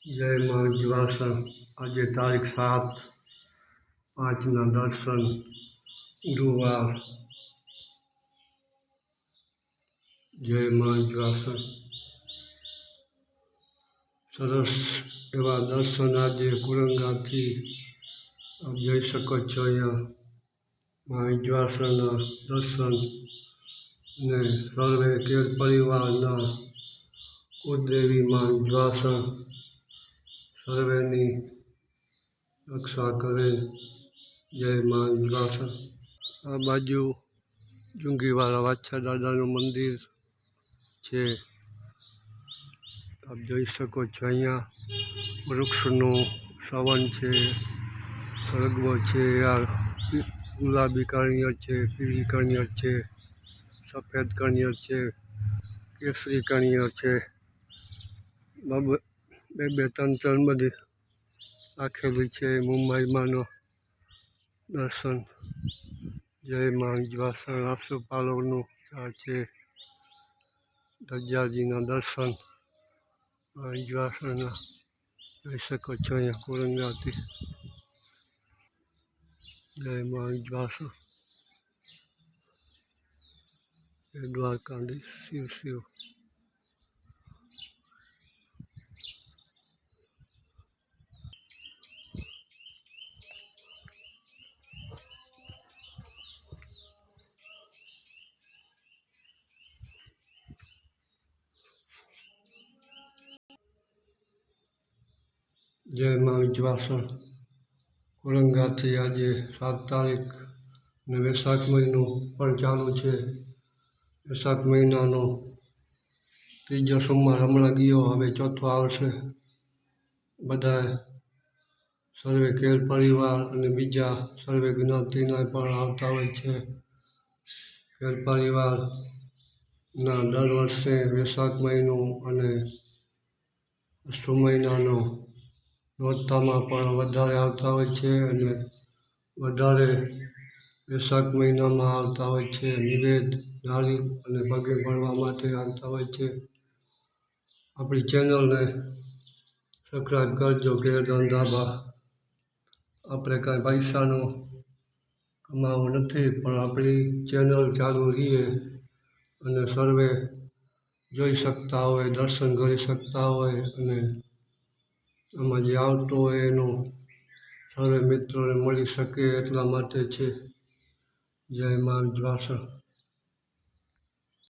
જય માં વિજવાસન આજે તારીખ 7/5ના દર્શન ગુરુવાર. જય માં વિજવાસન. સરસ એવા દર્શન આજે કુરંગાથી આપ જઈ શકો છો. અહીંયા માં વિજવાસનના દર્શન ને સર્વે કેર પરિવારના કુળદેવી માં વિજવાસન સર્વેની રક્ષા કરે. જય માં વિજવાસન. આ બાજુ જુંગીવાળા વાછા દાદાનું મંદિર છે, આપ જોઈ શકો છો. અહીંયા વૃક્ષનું સવન છે, સરગવો છે, આ ગુલાબી કણિયર છે, પીળી કણિયર છે, સફેદ કણિયર છે, કેસરી કણિયર છે, બે ત્રણ બધી રાખેલી છે. મુંબઈમાંનો દર્શન. જય માં વિજવાસન. આસોપાલવનું ઝાડ છે, દજ્જાજીના દર્શન માં વિજવાસનના જોઈ શકો છો અહીંયા કુરંગાથી. જય માં વિજવાસન. જય દ્વારકાધીશ. શિવ શિવ. જય માં વિજવાસન. કુરંગાથી આજે 7 તારીખ ને વૈશાખ મહિનો પણ ચાલુ છે. વૈશાખ મહિનાનો ત્રીજો સોમવાર હમણાં ગયો, હવે ચોથો આવશે. બધા સર્વે કેર પરિવાર અને બીજા સર્વે જ્ઞાતિના પણ આવતા હોય છે. કેર પરિવારના દર વર્ષે વૈશાખ મહિનો અને અશ્વ મહિનાનો નોરતામાં પણ વધારે આવતા હોય છે અને વધારે વૈશાખ મહિનામાં આવતા હોય છે. નિવેદ નારિયેળ અને પગે પડવા માટે આવતા હોય છે. આપણી ચેનલને સબસ્ક્રાઈબ કરજો. કેરદાન ધાબા. આપણે કાંઈ પૈસાનું કમાવું નથી, પણ આપણી ચેનલ ચાલુ રહીએ અને સર્વે જોઈ શકતા હોય, દર્શન કરી શકતા હોય અને આમાં જે આવતો હોય એનું સર્વે મિત્રોને મળી શકે એટલા માટે છે. જય માં વિજવાસન.